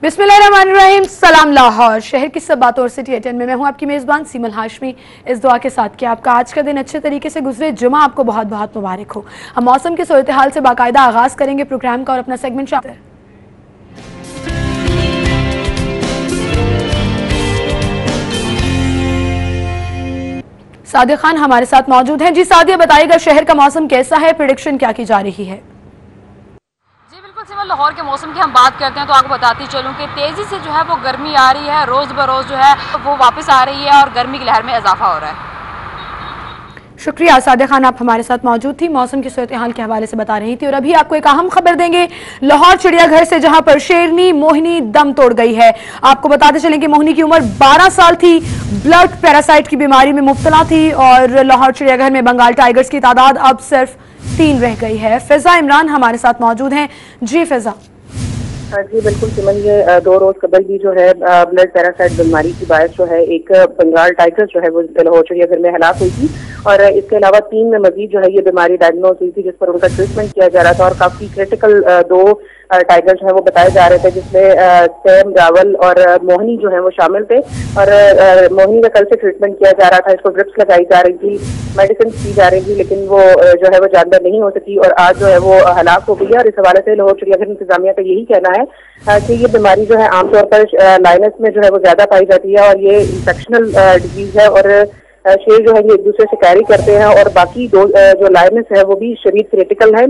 बिस्मिल्लाहिर्रहमानिर्रहीम। सलाम लाहौर शहर की सब बातों और सिटी 10 में मैं हूं आपकी मेज़बान सीमल हाशमी, इस दुआ के साथ कि आपका आज का दिन अच्छे तरीके से गुजरे। जुमा आपको बहुत बहुत मुबारक हो। हम मौसम की सूरत हाल से बाकायदा आगाज करेंगे प्रोग्राम का और अपना सेगमेंट शामिल। सादिया खान हमारे साथ मौजूद हैं। जी सादिया, बताइएगा शहर का मौसम कैसा है, प्रेडिक्शन क्या की जा रही है? लाहौर के मौसम की हम बात करते हैं तो आपको बताती चलूं कि तेजी से जो है वो गर्मी आ रही है, रोज बरोज जो है वो वापस आ रही है और गर्मी की लहर में इजाफा हो रहा है। शुक्रिया सादिया खान, आप हमारे साथ मौजूद थी, मौसम की सूरत हाल के हवाले से बता रही थी। और अभी आपको एक अहम खबर देंगे लाहौर चिड़ियाघर से, जहां पर शेरनी मोहिनी दम तोड़ गई है। आपको बताते चलें कि मोहिनी की उम्र 12 साल थी, ब्लड पैरासाइट की बीमारी में मुब्तला थी और लाहौर चिड़ियाघर में बंगाल टाइगर्स की तादाद अब सिर्फ 3 रह गई है। फिजा इमरान हमारे साथ मौजूद हैं। जी फिजा। जी बिल्कुल सिमन, ये 2 रोज कबल भी जो है ब्लड पैरासाइट बीमारी की बायस जो है एक बंगाल टाइगर जो है वो लाहौर चिड़ियाघर में हलाक हुई थी और इसके अलावा 3 में मजीद जो है ये बीमारी डायग्नोज हुई थी, जिस पर उनका ट्रीटमेंट किया जा रहा था और काफी क्रिटिकल 2 टाइगर जो है वो बताए जा रहे थे, जिसमें सैम, रावल और मोहिनी जो है वो शामिल थे। और मोहिनी का कल से ट्रीटमेंट किया जा रहा था, इसको ड्रिप्स लगाई जा रही थी, मेडिसिन दी जा रही थी, लेकिन वो जो है वो जानदार नहीं हो सकी और आज जो है वो हलाक हो गई है। और इस हवाले से लाहौर चिड़ियाघर इंतजामिया का यही कहना है कि ये बीमारी जो है आमतौर पर लाइनस में जो है वो ज्यादा पाई जाती है और ये इंफेक्शनल डिजीज है और शेर जो है ये एक दूसरे से कैरी करते हैं और बाकी 2 जो लाइनस है वो भी शदीद क्रिटिकल है,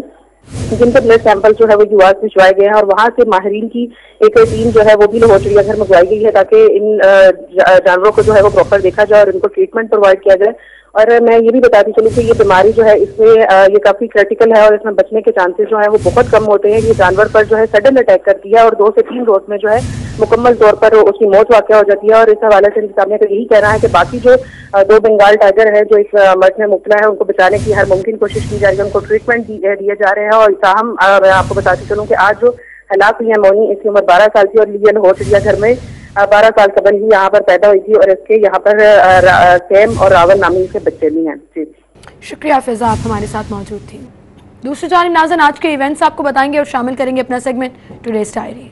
जिनके ब्लड सैंपल जो है वो यूएस भिजवाए गए हैं और वहां से माहिरीन की एक टीम जो है वो भी लाहौर चिड़ियाघर में बुलाई गई है ताकि इन जानवरों को जो है वो प्रॉपर देखा जाए और इनको ट्रीटमेंट प्रोवाइड किया जाए। और मैं ये भी बताती चलूं कि ये बीमारी जो है इसमें ये काफी क्रिटिकल है और इसमें बचने के चांसेस जो है वो बहुत कम होते हैं। ये जानवर पर जो है सडन अटैक करती है और 2 से 3 रोज में जो है मुकम्मल तौर पर उसकी मौत वाक़या हो जाती है। और इस हवाले से इंतजामिया का यही कहना है कि बाकी जो 2 बंगाल टाइगर है जो इस मर्ज में मुब्तला है उनको बचाने की हर मुमकिन कोशिश की जा रही है, उनको ट्रीटमेंट दिए जा रहे हैं। और ताहम मैं आपको बताती चलूँ कि आज जो हलाक हुई है मोनी, इसकी उम्र 12 साल की और ये लाहौर चिड़ियाघर में 12 साल कबल ही यहाँ पर पैदा हुई थी और इसके यहाँ पर सैम और रावल नामी के बच्चे भी हैं। जी शुक्रिया फिजा, आप हमारे साथ मौजूद थी। दूसरी जानिब नाज़रीन, आज के इवेंट्स आपको बताएंगे और शामिल करेंगे अपना segment today's diary.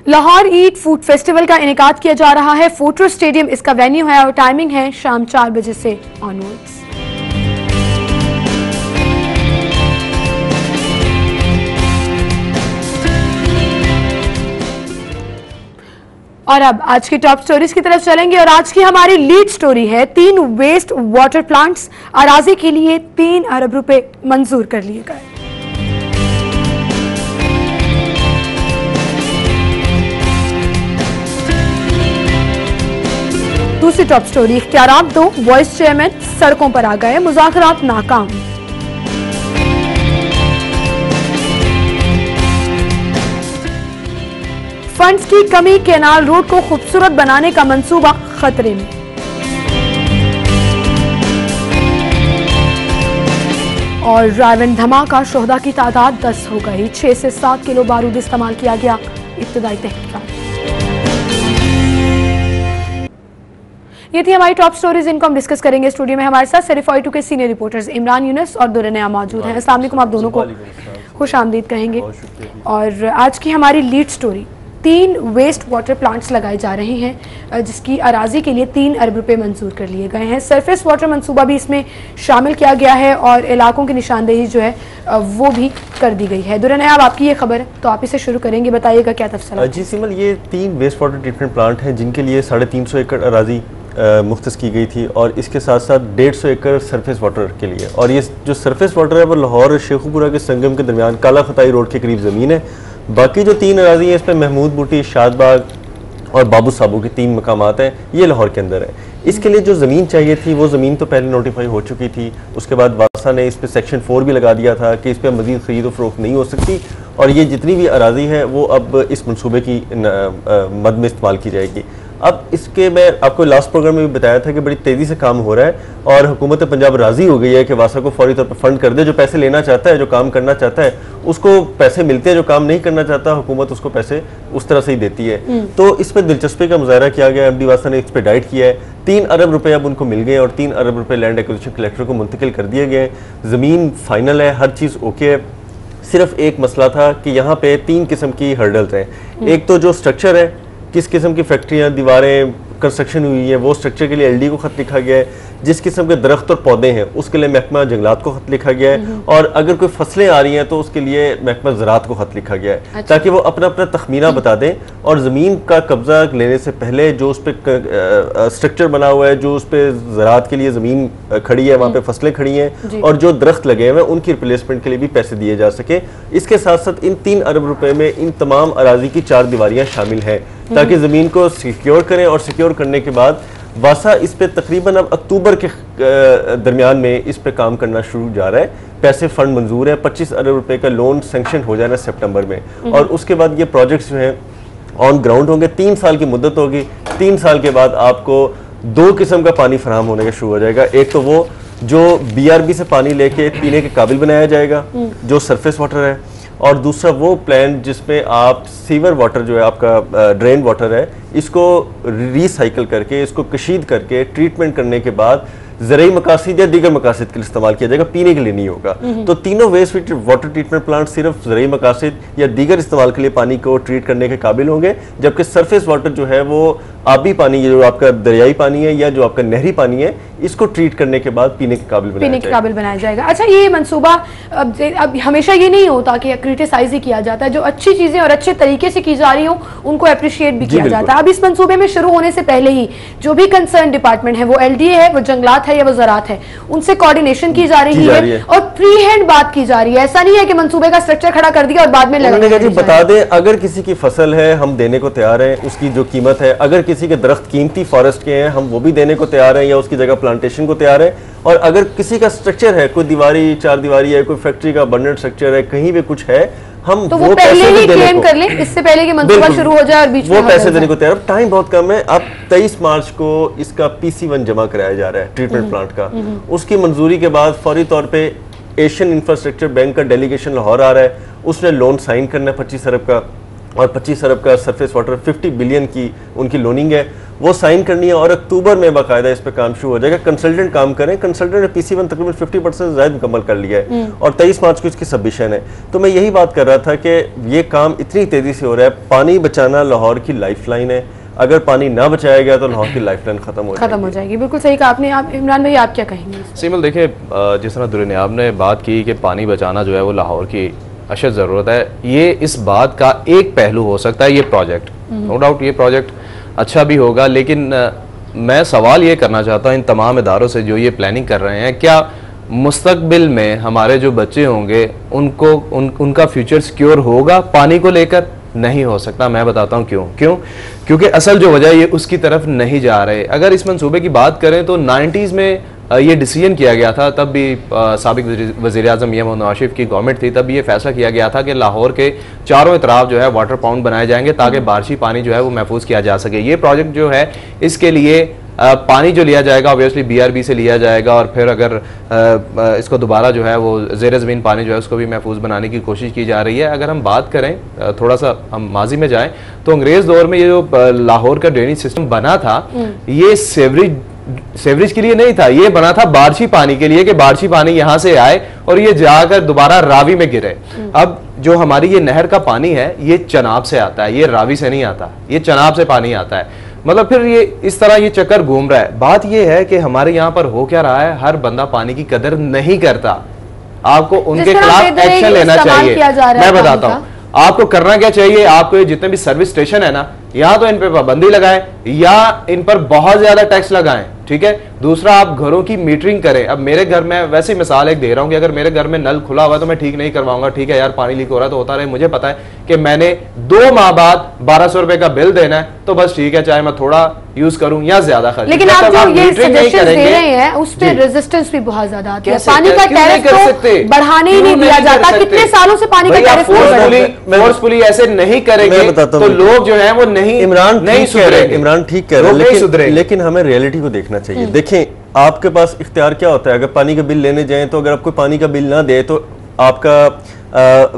Lahore eat food festival का इनेकाद किया जा रहा है। फोटो स्टेडियम इसका वेन्यू है और टाइमिंग है शाम 4 बजे से ऑनवर्ड्स। और अब आज की टॉप स्टोरीज की तरफ चलेंगे और आज की हमारी लीड स्टोरी है 3 वेस्ट वाटर प्लांट्स अराजी के लिए 3 अरब रुपए मंजूर कर लिए गए। दूसरी टॉप स्टोरी, इख्तियारात दो, वाइस चेयरमैन सड़कों पर आ गए, मुज़ाकरात नाकाम। फंड्स की कमी, कैनाल रोड को खूबसूरत बनाने का मंसूबा खतरे में। और रावण धमाका, शोहदा की तादाद 10 हो गई, 6 से 7 किलो बारूद इस्तेमाल किया गया, इब्तदाई तहकीकात। ये थी हमारी टॉप स्टोरीज, इनको हम डिस्कस करेंगे। स्टूडियो में हमारे साथ सेरिफाई 2 के सीनियर रिपोर्टर्स इमरान यूनुस और दुरनिया मौजूद हैं। अस्सलाम वालेकुम, आप दोनों को खुश आमदीद कहेंगे। और आज की हमारी lead story, 3 waste water plants लगाए जा रहे हैं जिसकी अराजी के लिए 3 अरब रुपए मंजूर कर लिए गए हैं। सरफेस वाटर मंसूबा भी इसमें शामिल किया गया है और इलाकों की निशानदेही जो है वो भी कर दी गई है। दुरनिया, अब आपकी ये खबर है तो आप इसे शुरू करेंगे, बताइएगा क्या तफसील है। जी सिमल, ये 3 वेस्ट वाटर ट्रीटमेंट प्लांट हैं जिनके लिए 350 एकड़ अराजी मुख्तस की गई थी और इसके साथ साथ 150 एकड़ सरफेस वाटर के लिए। और ये जो सरफेस वाटर है वो लाहौर शेखुपुरा के संगम के दरमियान काला खताई रोड के करीब ज़मीन है। बाकी जो 3 अराजी हैं इस पर महमूद बूटी, शादबाग और बाबू साबू के 3 मकामात हैं, ये लाहौर के अंदर है। इसके लिए जो ज़मीन चाहिए थी वो ज़मीन तो पहले नोटिफाई हो चुकी थी, उसके बाद वासा ने इस पर सेक्शन 4 भी लगा दिया था कि इस पर मज़ीद खरीद फरोख्त नहीं हो सकती और ये जितनी भी अराजी है वो अब इस मनसूबे की मद में इस्तेमाल की जाएगी। अब इसके मैं आपको लास्ट प्रोग्राम में भी बताया था कि बड़ी तेज़ी से काम हो रहा है और हुकूमत पंजाब राज़ी हो गई है कि वासा को फौरी तौर पर फंड कर दे। जो पैसे लेना चाहता है, जो काम करना चाहता है, उसको पैसे मिलते हैं। जो काम नहीं करना चाहता, हुकूमत उसको पैसे उस तरह से ही देती है। तो इस पर दिलचस्पी का मुजाहरा किया गया, MD वासा ने एक्सपेडाइट किया है। 3 अरब रुपए अब उनको मिल गए और 3 अरब रुपए लैंड एक्विजिशन कलेक्टर को मुंतकिल कर दिए गए। ज़मीन फाइनल है, हर चीज़ ओके है। सिर्फ एक मसला था कि यहाँ पे 3 किस्म की हर्डल्स हैं। एक तो जो स्ट्रक्चर है, किस किस्म की फैक्ट्रियाँ, दीवारें, कंस्ट्रक्शन हुई है, वो स्ट्रक्चर के लिए LD को खत लिखा गया है। जिस किस्म के दरख्त और पौधे हैं उसके लिए महकमा जंगलात को खत लिखा गया है। और अगर कोई फसलें आ रही हैं तो उसके लिए महकमा ज़राअत को खत लिखा गया है। अच्छा। ताकि वो अपना अपना तखमीना बता दें और ज़मीन का कब्जा लेने से पहले जो उस पर स्ट्रक्चर बना हुआ है, जो उस पर ज़राअत के लिए ज़मीन खड़ी है, वहाँ पे फसलें खड़ी हैं और जो दरख्त लगे हुए हैं उनकी रिप्लेसमेंट के लिए भी पैसे दिए जा सके। इसके साथ साथ इन 3 अरब रुपए में इन तमाम अराजी की 4 दीवारियाँ शामिल हैं ताकि ज़मीन को सिक्योर करें। और सिक्योर करने के बाद वासा इस पे तकरीबन अब अक्टूबर के दरमियान में इस पे काम करना शुरू जा रहा है। पैसे फंड मंजूर है, 25 अरब रुपए का लोन सेंक्शन हो जाना सितंबर में और उसके बाद ये प्रोजेक्ट्स जो हैं ऑन ग्राउंड होंगे। 3 साल की मुद्दत होगी। 3 साल के बाद आपको 2 किस्म का पानी फराहम होने का शुरू हो जाएगा। एक तो वो जो BRB से पानी लेके पीने के काबिल बनाया जाएगा, जो सरफेस वाटर है, और दूसरा वो प्लान जिसमें आप सीवर वाटर जो है आपका ड्रेन वाटर है, इसको रिसाइकिल करके, इसको कशीद करके ट्रीटमेंट करने के बाद ज़रूरी मकासद या दीगर मकासद के लिए इस्तेमाल किया जाएगा, पीने के लिए नहीं होगा। तो तीनों वेस्ट वाटर ट्रीटमेंट प्लांट सिर्फ ज़रूरी मकासद या दीगर इस्तेमाल के लिए पानी को ट्रीट करने के काबिल होंगे, जबकि सरफेस वाटर जो है वो आबी पानी, जो आपका दरियाई पानी है या जो आपका नहरी पानी है, इसको ट्रीट करने के बाद पीने के काबिल बनाया जाएगा। अच्छा, ये मंसूबा अब हमेशा ये नहीं होता कि क्रिटिसाइज ही किया जाता है, जो अच्छी चीजें और अच्छे तरीके से की जा रही हो उनको अप्रिशिएट भी किया जाता है। अब इस मंसूबे में शुरू होने से पहले ही जो भी कंसर्न डिपार्टमेंट है, वो LDA है, वो जंगलात है या वो ज़राअत है, उनसे कोऑर्डिनेशन की जा रही है और प्री हैंड बात की जा रही है। ऐसा नहीं है कि मंसूबे का स्ट्रक्चर खड़ा कर दिया और बाद में लगा बता दें अगर किसी की फसल है हम देने को तैयार हैं, उसकी जो कीमत है, अगर किसी के दरख्त कीमती फॉरेस्ट के हैं हम वो भी देने को तैयार हैं या उसकी जगह प्लांटेशन को तैयार है। और अगर किसी का स्ट्रक्चर है, कोई दीवारी 4 दीवारी है, कोई फैक्ट्री का अबंडेंट स्ट्रक्चर है, कहीं भी कुछ है, हम तो वो पहले ही क्लेम कर लें, इससे पहले कि मंसूबा शुरू हो जाए और बीच में वो पैसे देने को तैयार। टाइम बहुत कम है। अब 23 मार्च को इसका PC1 जमा कराया जा रहा है ट्रीटमेंट प्लांट का। उसकी मंजूरी के बाद फौरी तौर पे एशियन इंफ्रास्ट्रक्चर बैंक का डेलीगेशन लाहौर आ रहा है। उसने लोन साइन करना है 25 अरब का और 25 अरब का सरफेस वाटर 50 बिलियन की उनकी लोनिंग है, वो साइन करनी है और अक्टूबर में बाकायदा इस पे काम शुरू हो जाएगा। कंसल्टेंट काम करें, कंसल्टेंट ने PC1 तकरीबन 50% ज़्यादा मुकम्मल कर लिया है और 23 मार्च को इसकी सबमिशन है। तो मैं यही बात कर रहा था कि ये काम इतनी तेज़ी से हो रहा है। पानी बचाना लाहौर की लाइफ लाइन है, अगर पानी ना बचाया गया तो लाहौर की लाइफ लाइन खत्म हो जाएगी। बिल्कुल सही कहा आपने। आप इमरान भाई आप क्या कहेंगे? सिमल, देखिए जिस तरह दुर्ने आपने बात की कि पानी बचाना जो है वो लाहौर की अशद ज़रूरत है, ये इस बात का एक पहलू हो सकता है। ये प्रोजेक्ट नो डाउट ये प्रोजेक्ट अच्छा भी होगा, लेकिन मैं सवाल ये करना चाहता हूँ इन तमाम इदारों से जो ये प्लानिंग कर रहे हैं, क्या मुस्तकबिल में हमारे जो बच्चे होंगे उनको उनका फ्यूचर सिक्योर होगा पानी को लेकर? नहीं हो सकता। मैं बताता हूँ क्यों। क्योंकि असल जो वजह ये उसकी तरफ नहीं जा रहे। अगर इस मंसूबे की बात करें तो 90s में ये डिसीजन किया गया था, तब भी साबिक वज़ीर-ए-आज़म मियां नवाज शरीफ की गवर्नमेंट थी, तब ये फैसला किया गया था कि लाहौर के चारों तरफ जो है वाटर पाउंड बनाए जाएंगे ताकि बारिशी पानी जो है वो महफूज किया जा सके। ये प्रोजेक्ट जो है इसके लिए पानी जो लिया जाएगा ऑब्वियसली BRB से लिया जाएगा और फिर अगर इसको दोबारा जो है वो ज़ेर ज़मीन पानी जो है उसको भी महफूज बनाने की कोशिश की जा रही है। अगर हम बात करें, थोड़ा सा हम माजी में जाएं, तो अंग्रेज़ दौर में ये जो लाहौर का ड्रेनेज सिस्टम बना था, ये सेवरेज के लिए नहीं था, ये बना था बारिशी पानी के लिए कि बारिशी पानी यहाँ से आए और ये जाकर दोबारा रावी में गिरे। अब जो हमारी ये नहर का पानी है ये चनाब से आता है, ये रावी से नहीं आता, ये चनाब से पानी आता है। मतलब फिर ये इस तरह ये चक्कर घूम रहा है। बात ये है कि हमारे यहाँ पर हो क्या रहा है, हर बंदा पानी की कदर नहीं करता। आपको उनके खिलाफ एक्शन लेना चाहिए। मैं बताता हूँ आपको करना क्या चाहिए। आपको जितने भी सर्विस स्टेशन है ना, या तो इन पे पाबंदी लगाएं या इन पर बहुत ज्यादा टैक्स लगाएं, ठीक है। दूसरा, आप घरों की मीटरिंग करें। अब मेरे घर में वैसे मिसाल एक दे रहा हूं कि अगर मेरे घर में नल खुला हुआ है तो मैं ठीक नहीं करवाऊंगा, ठीक है यार पानी लीक हो रहा है तो होता रहे, मुझे पता है कि मैंने 2 माह बाद 1200 रुपए का बिल देना है, तो बस ठीक है, चाहे मैं थोड़ा यूज करूं या ज्यादा खर्च। लेकिन आप जो ये सजेशन दे रहे हैं उस पे रेजिस्टेंस भी बहुत ज्यादा आती है। पानी का टैरिफ तो बढ़ाने ही नहीं दिया जाता। कितने सालों से पानी का टैरिफ फोर्सफुली ऐसे नहीं करेंगे तो लोग जो है वो नहीं इमरान ठीक कह रहे हैं, लेकिन हमें रियलिटी को देखना चाहिए। देखें, आपके पास इख्तियार क्या होता है, अगर पानी का बिल लेने जाएं तो अगर आपको पानी का बिल ना दे तो आपका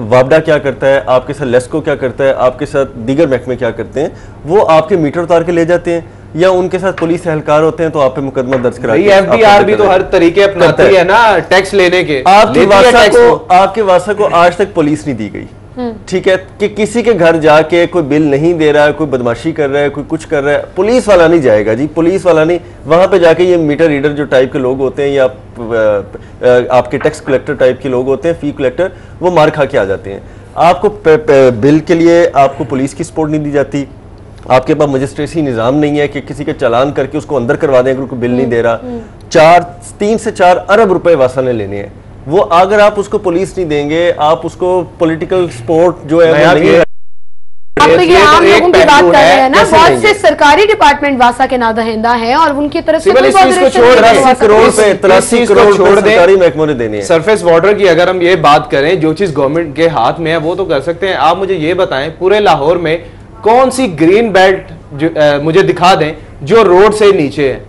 वापडा क्या करता है, आपके साथ लेस्को क्या करता है, आपके साथ दीगर महकमे क्या करते हैं, वो आपके मीटर उतार के ले जाते हैं या उनके साथ पुलिस एहलकार होते हैं तो आप पे मुकदमा दर्ज करा के एफबीआर भी तो हर तरीके अपनाती है ना टैक्स लेने के। आपके वासा को आज तक पुलिस नहीं दी गई, ठीक है, कि किसी के घर जाके कोई बिल नहीं दे रहा है, कोई बदमाशी कर रहा है, कोई कुछ कर रहा है, पुलिस वाला नहीं जाएगा जी, पुलिस वाला नहीं। वहां पे जाके ये मीटर रीडर जो टाइप के लोग होते हैं या आपके टैक्स कलेक्टर टाइप के लोग होते हैं, फी कलेक्टर, वो मार खा के आ जाते हैं। आपको बिल के लिए आपको पुलिस की सपोर्ट नहीं दी जाती, आपके पास मजिस्ट्रेसी निज़ाम नहीं है कि किसी के चालान करके उसको अंदर करवा दें अगर उसको बिल नहीं दे रहा। 3 से 4 अरब रुपए वासा ने लेने हैं, वो अगर आप उसको पुलिस नहीं देंगे, आप उसको पॉलिटिकल सपोर्ट जो है वो नहीं है। आप तो ये आम लोगों की बात कर रहे हैं ना, बहुत से सरकारी डिपार्टमेंट वासा के नादहिंदा हैं और उनकी तरफ से 83 करोड़ सरकारी महकमों ने देने हैं। सरफेस वाटर की अगर हम ये बात करें, जो चीज गवर्नमेंट के हाथ में है वो तो कर सकते हैं। आप मुझे ये बताएं, पूरे लाहौर में कौन सी ग्रीन बेल्ट मुझे दिखा दें जो रोड से नीचे है।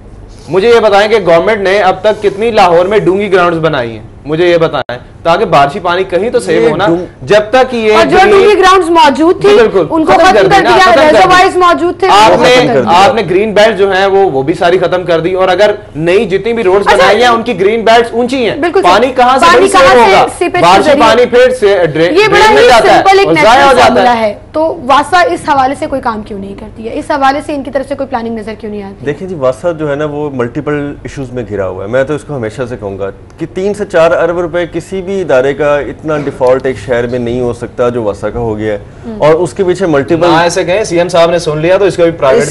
मुझे ये बताएं कि गवर्नमेंट ने अब तक कितनी लाहौर में डूंगी ग्राउंड्स बनाई हैं, मुझे ये बताएं, ताकि बारिशी पानी कहीं तो सेव होना। जब तक ये जो डूंगी ग्राउंड्स मौजूद थी उनको खत्म कर दिया, रिजर्वायर्स मौजूद थे, आपने ग्रीन बेल्ट जो है वो भी सारी खत्म कर दी। और अगर नई जितनी भी रोड्स बनाई हैं उनकी ग्रीन बेल्ट ऊंची हैं, पानी कहां से सेव होगा? बारिशी पानी फिर से ड्रेन में जाता है। तो वासा इस हवाले से कोई काम क्यों नहीं करती है? इस हवाले से इनकी तरफ से कोई प्लानिंग नजर क्यों नहीं आती? देखिए जी, वासा जो है ना वो मल्टीपल इश्यूज में घिरा हुआ है। मैं तो इसको हमेशा से कहूंगा कि 3 से 4 अरब रुपए किसी भी इदारे का इतना डिफॉल्ट एक शहर में नहीं हो सकता जो वासा का हो गया है। और उसके पीछे मल्टीपल ऐसे कहें, सीएम साहब ने सुन लिया तो इसको भी प्राइवेट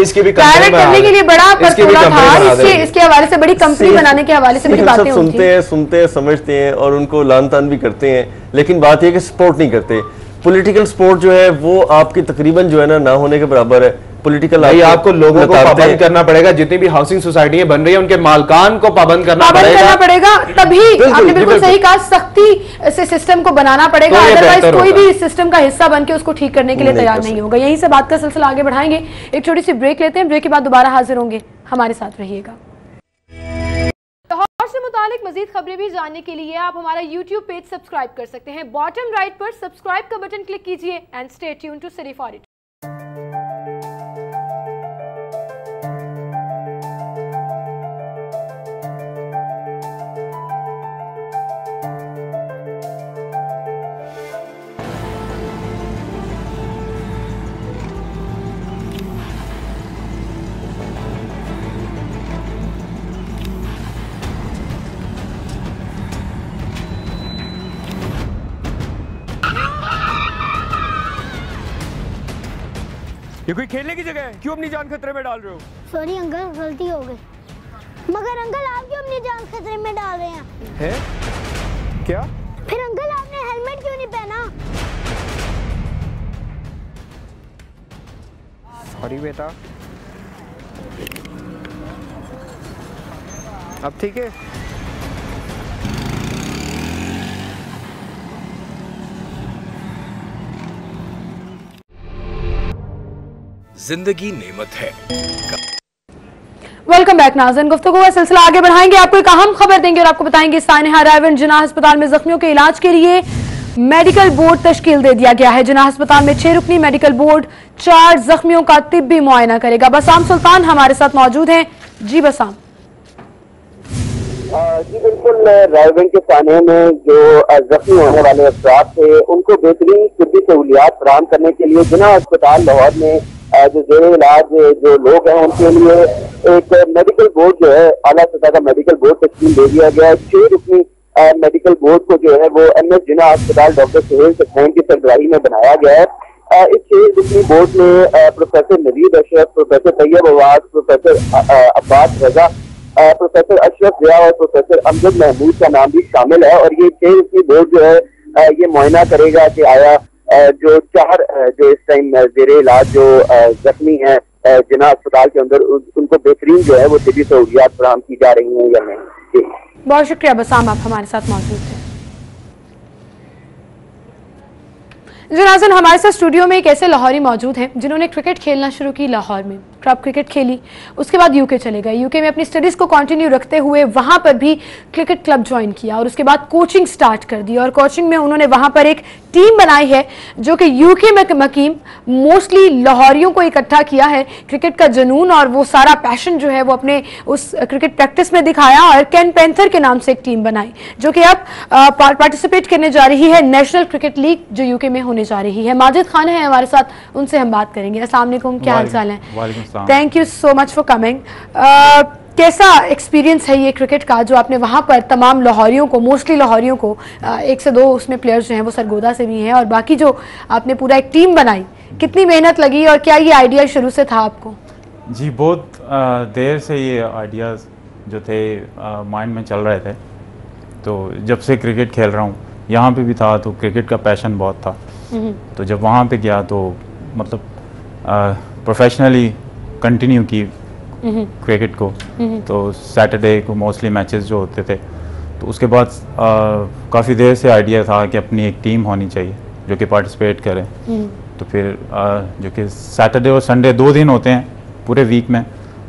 इसके भी करने के लिए बड़ा परतोला था, इसके हवाले से बड़ी कंपनी बनाने के हवाले से बड़ी बातें सुनते हैं, समझते हैं और उनको लान तान भी करते हैं, लेकिन बात यह कि सपोर्ट नहीं करते। पॉलिटिकल सपोर्ट जो है वो आपकी तकरीबन जो है ना होने के बराबर है। पॉलिटिकल आपको लोगों को पाबंद करना पड़ेगा, जितनी भी हाउसिंग सोसाइटियां बन रही है उनके मालकान को पाबंद करना पड़ेगा। तभी आपने बिल्कुल सही कहा, सख्ती से सिस्टम को बनाना पड़ेगा, अदरवाइज कोई भी इस सिस्टम का हिस्सा बन के उसको ठीक करने के लिए तैयार नहीं होगा। यहीं से बात का सिलसिला आगे बढ़ाएंगे, एक छोटी सी ब्रेक लेते हैं, ब्रेक के बाद दोबारा हाजिर होंगे, हमारे साथ रहिएगा। लाहौर से मुतालिक मजीद खबरें भी जानने के लिए आप हमारा YouTube पेज सब्सक्राइब कर सकते हैं। बॉटम राइट पर सब्सक्राइब का बटन क्लिक कीजिए and stay tuned to city for it. ये कोई खेलने की जगह है, क्यों अपनी जान खतरे में डाल रहे हो? सॉरी अंकल, गलती हो गई। मगर अंकल आप क्यों अपनी जान खतरे में डाल रहे हैं? है? क्या? फिर अंकल आपने हेलमेट क्यों नहीं पहना? सॉरी बेटा। अब ठीक है? जिंदगी नेमत है। वेलकम बैक नाज़रीन, गुफ्तगू का सिलसिला आगे बढ़ाएंगे, आपको एक अहम खबर देंगे और आपको बताएंगे सानिहा रायवन जिन्ना अस्पताल में जख्मियों के इलाज के लिए मेडिकल बोर्ड तश्कील दे दिया गया है। जिन्ना अस्पताल में 6 रुकनी मेडिकल बोर्ड 4 जख्मियों का तिब्बी मुआयना करेगा। बसाम सुल्तान हमारे साथ मौजूद हैं। जी बसाम। जी बिल्कुल, रायवन के थाने में जो जख्मी होने वाले अफराद थे उनको बेहतरीन तिब्बी सहूलियात फराहम करने के लिए जिन्ना अस्पताल लाहौर में जो जेर इलाज जो लोग हैं उनके लिए एक मेडिकल बोर्ड जो है आला सतह का मेडिकल बोर्ड तश्कील दे दिया गया है। 6 रुकनी मेडिकल बोर्ड को जो है वो MS जिन्ना अस्पताल डॉक्टर सुहेल सखैन की सरबराही में बनाया गया है। इस 6 रुकनी बोर्ड में प्रोफेसर नवीद अशरफ, प्रोफेसर तैयब अवाज, प्रोफेसर अब्बास रजा, प्रोफेसर अशरफ जिया और प्रोफेसर अमजद महमूद का नाम भी शामिल है। और ये 6 रुकनी बोर्ड जो है ये मुआयना करेगा कि आया जो 4 जो इस टाइम जेर इलाज जो जख्मी हैं जिना अस्पताल के अंदर, उनको बेहतरीन जो है वो तिबी सहूलियात फराहम की जा रही हैं या नहीं। बहुत शुक्रिया बसाम, आप हमारे साथ मौजूद थे। नाज़रीन, हमारे साथ स्टूडियो में एक ऐसे लाहौरी मौजूद हैं जिन्होंने क्रिकेट खेलना शुरू की लाहौर में, क्लब क्रिकेट खेली, उसके बाद यूके चले गए, यूके में अपनी स्टडीज़ को कंटिन्यू रखते हुए वहाँ पर भी क्रिकेट क्लब ज्वाइन किया और उसके बाद कोचिंग स्टार्ट कर दी और कोचिंग में उन्होंने वहाँ पर एक टीम बनाई है जो कि यूके में मकीम मोस्टली लाहौरियों को इकट्ठा किया है। क्रिकेट का जुनून और वो सारा पैशन जो है वो अपने उस क्रिकेट प्रैक्टिस में दिखाया और कैन पैंथर के नाम से एक टीम बनाई जो कि अब पार्टिसिपेट करने जा रही है नेशनल क्रिकेट लीग जो यूके में होने जा रही है। माजिद खान है हमारे साथ, उनसे हम बात करेंगे। अस्सलाम वालेकुम, क्या हाल चाल है? Thank you so much for coming. कैसा एक्सपीरियंस है ये क्रिकेट का जो आपने वहाँ पर तमाम लाहौरियों को, मोस्टली लाहौरियों को, 1 से 2 उसमें प्लेयर्स जो हैं वो सरगोदा से भी हैं और बाकी जो आपने पूरा एक टीम बनाई, कितनी मेहनत लगी और क्या ये आइडिया शुरू से था आपको? जी, बहुत देर से ये आइडियाज़ जो थे माइंड में चल रहे थे। तो जब से क्रिकेट खेल रहा हूँ, यहाँ पे भी था तो क्रिकेट का पैशन बहुत था। तो जब वहाँ पे गया तो मतलब प्रोफेशनली कंटिन्यू की क्रिकेट को। तो सैटरडे को मोस्टली मैचेस जो होते थे, तो उसके बाद काफ़ी देर से आइडिया था कि अपनी एक टीम होनी चाहिए जो कि पार्टिसिपेट करे। तो फिर जो कि सैटरडे और संडे 2 दिन होते हैं पूरे वीक में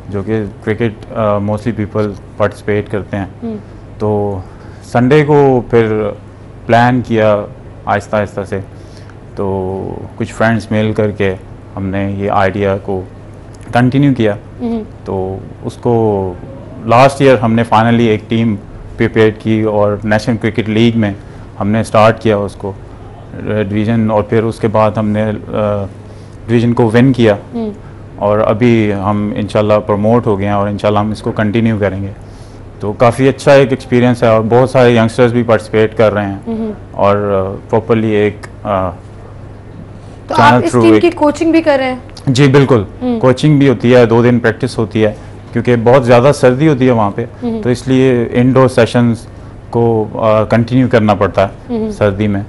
जो कि क्रिकेट मोस्टली पीपल पार्टिसिपेट करते हैं। तो संडे को फिर प्लान किया आहिस्ता आहिस्ता से, तो कुछ फ्रेंड्स मिल करके हमने ये आइडिया को कंटिन्यू किया। तो उसको लास्ट ईयर हमने फाइनली एक टीम प्रिपेयर की और नेशनल क्रिकेट लीग में हमने स्टार्ट किया उसको डिवीज़न, और फिर उसके बाद हमने डिवीज़न को विन किया और अभी हम इंशाल्लाह प्रमोट हो गए हैं और इंशाल्लाह हम इसको कंटिन्यू करेंगे। तो काफ़ी अच्छा एक एक्सपीरियंस है और बहुत सारे यंगस्टर्स भी पार्टिसिपेट कर रहे हैं और प्रॉपरली एक तो आप इस टीम की कोचिंग भी कर रहे हैं? जी बिल्कुल, कोचिंग भी होती है, 2 दिन प्रैक्टिस होती है क्योंकि बहुत ज़्यादा सर्दी होती है वहाँ पे, तो इसलिए इंडोर सेशंस को कंटिन्यू करना पड़ता है सर्दी में।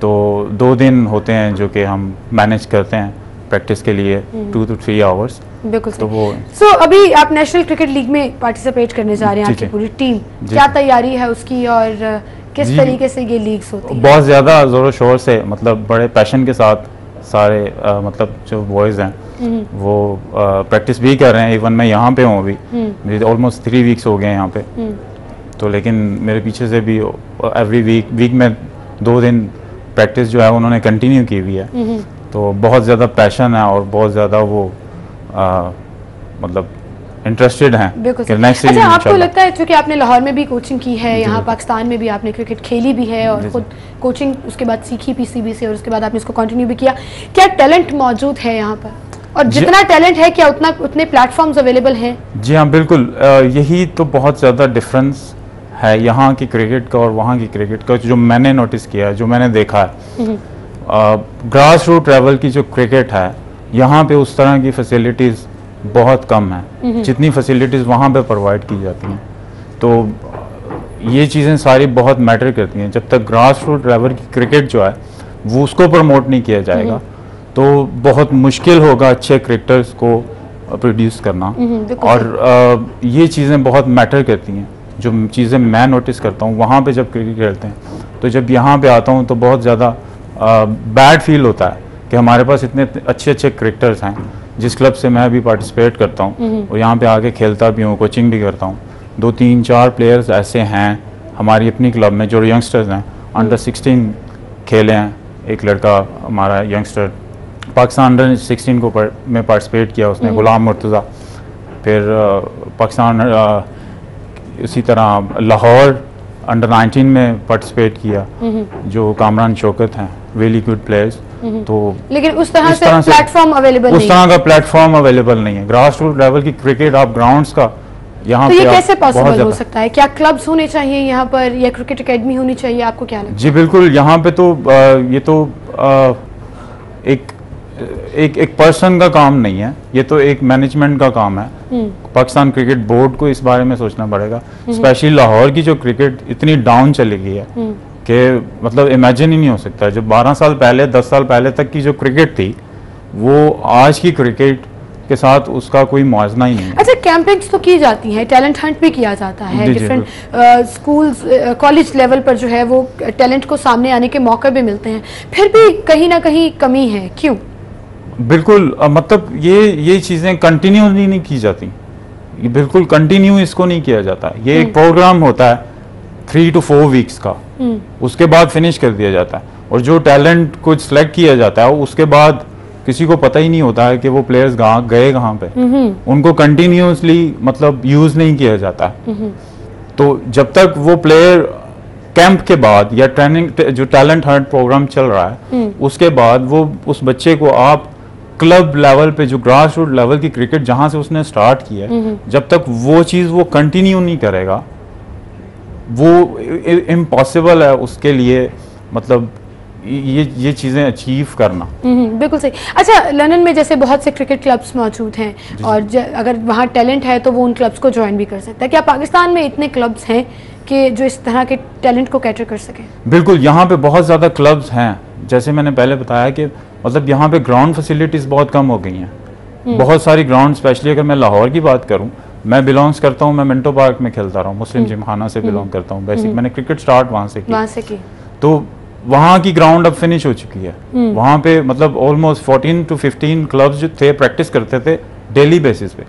तो 2 दिन होते हैं जो कि हम मैनेज करते हैं प्रैक्टिस के लिए 2 to 3 आवर्स। बिल्कुल। तो वो अभी आप नेशनल क्रिकेट लीग में पार्टिसिपेट करने जा रहे हैं, आपकी पूरी टीम, क्या तैयारी है उसकी और किस तरीके से ये लीग्स होती है? बहुत ज़्यादा ज़ोर शोर से, मतलब बड़े पैशन के साथ सारे मतलब जो बॉयज़ हैं वो प्रैक्टिस भी कर रहे हैं। इवन मैं यहाँ पे हूँ अभी, मुझे ऑलमोस्ट 3 वीक्स हो गए हैं यहाँ पे। तो लेकिन मेरे पीछे से भी एवरी वीक में 2 दिन प्रैक्टिस जो है उन्होंने कंटिन्यू की हुई है। तो बहुत ज़्यादा पैशन है और बहुत ज़्यादा वो मतलब इंटरेस्टेड हैं। अच्छा, आपको लगता है चूँकि आपने लाहौर में भी कोचिंग की है, यहाँ पाकिस्तान में भी आपने क्रिकेट खेली भी है और खुद कोचिंग उसके बाद सीखी पीसीबी से और उसके बाद आपने इसको कंटिन्यू भी किया, क्या टैलेंट मौजूद है यहाँ पर? और जितना टैलेंट है क्या उतने प्लेटफॉर्म्स अवेलेबल हैं? जी हाँ बिल्कुल, यही तो बहुत ज़्यादा डिफरेंस है यहाँ की क्रिकेट का और वहाँ की क्रिकेट का, जो मैंने नोटिस किया है, जो मैंने देखा है। ग्रास रूट लेवल की जो क्रिकेट है यहाँ पे उस तरह की फैसिलिटीज़ बहुत कम है जितनी फैसिलिटीज़ वहाँ पे प्रोवाइड की जाती हैं। तो ये चीज़ें सारी बहुत मैटर करती हैं। जब तक ग्रास रूट लेवल की क्रिकेट जो है वो उसको प्रमोट नहीं किया जाएगा तो बहुत मुश्किल होगा अच्छे क्रिकेटर्स को प्रोड्यूस करना। और ये चीज़ें बहुत मैटर करती हैं। जो चीज़ें मैं नोटिस करता हूँ वहाँ पे जब क्रिकेट खेलते हैं, तो जब यहाँ पे आता हूँ तो बहुत ज़्यादा बैड फील होता है कि हमारे पास इतने अच्छे अच्छे क्रिकेटर्स हैं जिस क्लब से मैं भी पार्टिसिपेट करता हूँ और यहाँ पे आके खेलता भी हूँ, कोचिंग भी करता हूँ। 2, 3, 4 प्लेयर्स ऐसे हैं हमारी अपनी क्लब में जो यंगस्टर्स हैं, अंडर 16 खेले हैं। एक लड़का हमारा यंगस्टर पाकिस्तान अंडर 16 को में पार्टिसिपेट किया उसने, गुलाम मुर्तज़ा। फिर पाकिस्तान इसी तरह लाहौर अंडर 19 में पार्टिसिपेट किया जो कामरान शौकत हैं, रियली गुड प्लेयर्स। तो लेकिन उस तरह से प्लेटफॉर्म अवेलेबल नहीं है, उस तरह का प्लेटफॉर्म अवेलेबल नहीं है। ग्रास रूट लेवल की क्रिकेट आप ग्राउंड्स का यहाँ तो ये कैसे पॉसिबल हो सकता है? क्या क्लब्स होने चाहिए यहाँ पर या क्रिकेट एकेडमी होनी चाहिए, आपको क्या लगता है? जी बिल्कुल, यहाँ पे तो ये तो एक पर्सन का काम नहीं है, ये तो एक मैनेजमेंट का काम है। पाकिस्तान क्रिकेट बोर्ड को इस बारे में सोचना पड़ेगा। स्पेशली लाहौर की जो क्रिकेट इतनी डाउन चली गई है कि मतलब इमेजिन ही नहीं हो सकता। जो 12 साल पहले 10 साल पहले तक की जो क्रिकेट थी वो आज की क्रिकेट के साथ उसका कोई मुआवजा ही नहीं है। अच्छा, कैंपेन्स तो की जाती हैं, टैलेंट हंट भी किया जाता है, डिफरेंट स्कूल्स कॉलेज लेवल पर जो है वो टैलेंट को सामने आने के मौके भी मिलते हैं, फिर भी कहीं ना कहीं कमी है, क्यों? बिल्कुल, मतलब ये चीज़ें कंटिन्यूसली नहीं की जाती, ये बिल्कुल कंटिन्यू इसको नहीं किया जाता। ये एक प्रोग्राम होता है 3 to 4 वीक्स का, उसके बाद फिनिश कर दिया जाता है। और जो टैलेंट को सिलेक्ट किया जाता है उसके बाद किसी को पता ही नहीं होता है कि वो प्लेयर्स गए कहाँ पे, उनको कंटिन्यूसली मतलब यूज नहीं किया जाता है। तो जब तक वो प्लेयर कैंप के बाद या ट्रेनिंग जो टैलेंट हंट प्रोग्राम चल रहा है उसके बाद वो उस बच्चे को आप क्लब लेवल पे जो ग्रास रूट लेवल की क्रिकेट जहां से उसने स्टार्ट किया है, जब तक वो चीज वो कंटिन्यू नहीं करेगा वो इम्पॉसिबल है उसके लिए, मतलब ये चीजें अचीव करना। बिल्कुल सही। अच्छा, लंदन में जैसे बहुत से क्रिकेट क्लब्स मौजूद हैं और अगर वहाँ टैलेंट है तो वो उन क्लब्स को ज्वाइन भी कर सकता है। क्या पाकिस्तान में इतने क्लब्स हैं कि जो इस तरह के टैलेंट को कैटर कर सकें? बिल्कुल, यहाँ पे बहुत ज़्यादा क्लब्स हैं। जैसे मैंने पहले बताया कि मतलब यहाँ पे ग्राउंड फैसिलिटीज़ बहुत कम हो गई हैं। बहुत सारी ग्राउंड, स्पेशली अगर मैं लाहौर की बात करूँ, मैं बिलोंग्स करता हूँ, मैं मिंटो पार्क में खेलता रहा हूँ, मुस्लिम जिमखाना से बिलोंग करता हूँ। बेसिक मैंने क्रिकेट स्टार्ट वहाँ से की। तो वहाँ की ग्राउंड अब फिनिश हो चुकी है। वहाँ पे मतलब ऑलमोस्ट 14 to 15 क्लब्स जो थे प्रैक्टिस करते थे डेली बेसिस पे,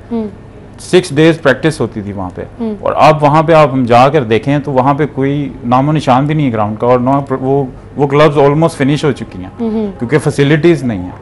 6 days प्रैक्टिस होती थी वहाँ पे। और अब वहाँ पे आप हम जाकर देखें तो वहाँ पे कोई नामो निशान भी नहीं है ग्राउंड का, और ना वो क्लब्स ऑलमोस्ट फिनिश हो चुकी हैं क्योंकि फैसिलिटीज नहीं है।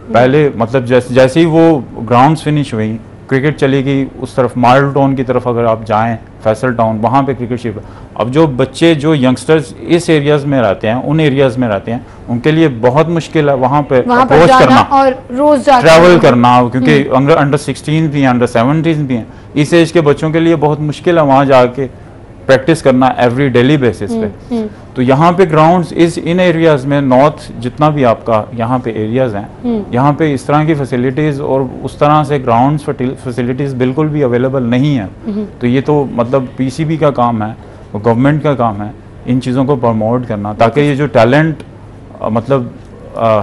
पहले मतलब जैसे ही वो ग्राउंड्स फिनिश हुई, क्रिकेट चली गई उस तरफ, मॉडल टाउन की तरफ अगर आप जाएं, फैसल टाउन, वहाँ पे क्रिकेट शिफ्ट। अब जो बच्चे जो यंगस्टर्स इस एरियाज में रहते हैं, उन एरियाज में रहते हैं, उनके लिए बहुत मुश्किल है वहाँ पे अप्रोच करना और रोज ट्रैवल करना, क्योंकि अंडर 16 भी हैं, अंडर 17 भी हैं। इस एज के बच्चों के लिए बहुत मुश्किल है वहाँ जाके प्रैक्टिस करना एवरी डेली बेसिस पे। तो यहाँ पे ग्राउंड्स इन एरियाज में, नॉर्थ जितना भी आपका यहाँ पे एरियाज हैं, यहाँ पे इस तरह की फैसिलिटीज और उस तरह से ग्राउंड्स फैसिलिटीज बिल्कुल भी अवेलेबल नहीं है। तो ये तो मतलब पीसीबी का काम है, गवर्नमेंट का काम है इन चीज़ों को प्रमोट करना, ताकि ये जो टैलेंट मतलब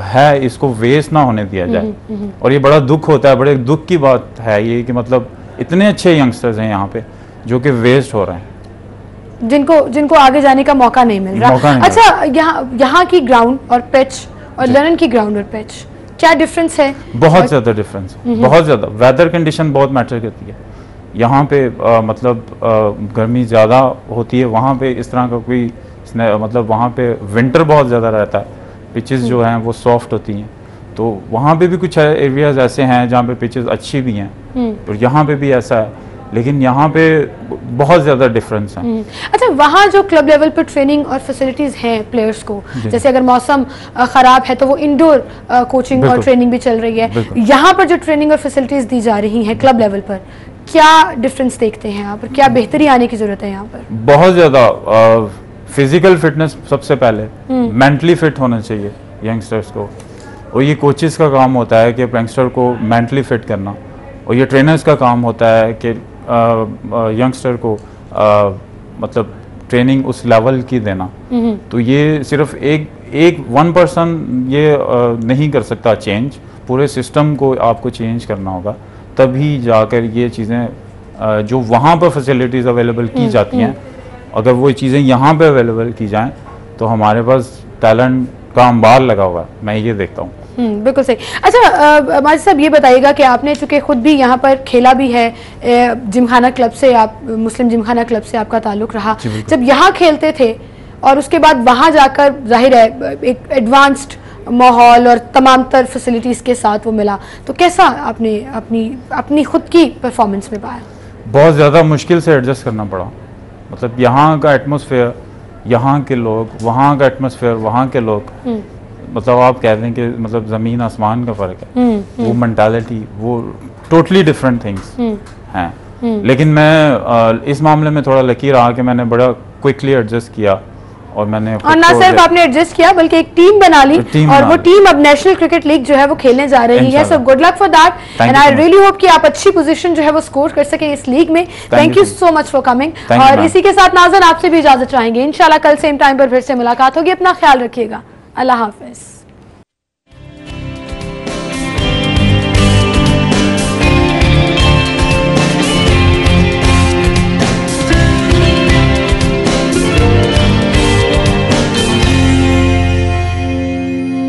है इसको वेस्ट ना होने दिया जाए। और ये बड़ा दुख होता है, बड़े दुख की बात है ये कि मतलब इतने अच्छे यंगस्टर्स हैं यहाँ पे जो कि वेस्ट हो रहे हैं, जिनको आगे जाने का मौका नहीं मिल रहा। अच्छा, यहाँ की ग्राउंड और पिच और लंदन की ग्राउंड और पिच क्या डिफरेंस है? बहुत ज़्यादा डिफरेंस, बहुत ज़्यादा। वेदर कंडीशन बहुत मैटर करती है। यहाँ पे मतलब गर्मी ज़्यादा होती है, वहाँ पे इस तरह का कोई मतलब वहाँ पे विंटर बहुत ज़्यादा रहता है, पिचेस जो हैं वो सॉफ्ट होती हैं। तो वहाँ पे भी कुछ एरियाज ऐसे हैं जहाँ पे पिचेस अच्छी भी हैं, और यहाँ पे भी ऐसा है, लेकिन यहाँ पे बहुत ज़्यादा डिफरेंस है। अच्छा, वहाँ जो क्लब लेवल पर ट्रेनिंग और फैसिलिटीज़ हैं प्लेयर्स को, जैसे अगर मौसम ख़राब है तो वो इंडोर कोचिंग और ट्रेनिंग भी चल रही है, यहाँ पर जो ट्रेनिंग और फैसिलिटीज़ दी जा रही हैं क्लब लेवल पर, क्या डिफरेंस देखते हैं यहाँ पर? क्या बेहतरी आने की ज़रूरत है यहाँ पर? बहुत ज़्यादा। फिजिकल फिटनेस सबसे पहले, मेंटली फिट होना चाहिए यंगस्टर्स को, और ये कोचेस का काम होता है कि यंगस्टर को मेंटली फिट करना, और ये ट्रेनर्स का काम होता है कि यंगस्टर को मतलब ट्रेनिंग उस लेवल की देना। तो ये सिर्फ एक 1 पर्सन ये नहीं कर सकता चेंज, पूरे सिस्टम को आपको चेंज करना होगा, तभी जाकर ये चीज़ें जो वहाँ पर फैसिलिटीज़ अवेलेबल की जाती हैं, अगर वो चीज़ें यहाँ पे अवेलेबल की जाएं तो हमारे पास टैलेंट का अंबार लगा हुआ है, मैं ये देखता हूँ। बिल्कुल सही। अच्छा, माजिद साहब ये बताइएगा कि आपने चूँकि खुद भी यहाँ पर खेला भी है, जिमखाना क्लब से, आप मुस्लिम जिमखाना क्लब से आपका ताल्लुक़ रहा, जब यहाँ खेलते थे और उसके बाद वहाँ जाकर जाहिर है एक एडवांस्ड माहौल और तमाम तर फैसिलिटीज़ के साथ वो मिला, तो कैसा आपने अपनी खुद की परफॉर्मेंस में पाया? बहुत ज़्यादा मुश्किल से एडजस्ट करना पड़ा। मतलब यहाँ का एटमॉस्फेयर, यहाँ के लोग, वहाँ का एटमॉस्फेयर, वहाँ के लोग, मतलब आप कह दें कि मतलब ज़मीन आसमान का फ़र्क है। वो मेंटालिटी, वो टोटली डिफरेंट थिंग्स हैं। लेकिन मैं इस मामले में थोड़ा लकी रहा कि मैंने बड़ा क्विकली एडजस्ट किया और मैंने और ना सिर्फ आपने एडजस्ट किया बल्कि एक टीम बना ली और वो टीम अब नेशनल क्रिकेट लीग जो है वो खेलने जा रही है। So good luck for that and I really hope कि आप अच्छी पोजीशन जो है वो स्कोर कर सके इस लीग में। Thank you so much for coming. और इसी के साथ नाज़रीन आपसे भी इजाजत चाहेंगे, इंशाल्लाह कल सेम टाइम पर फिर से मुलाकात होगी। अपना ख्याल रखिएगा, अल्लाह हाफिज।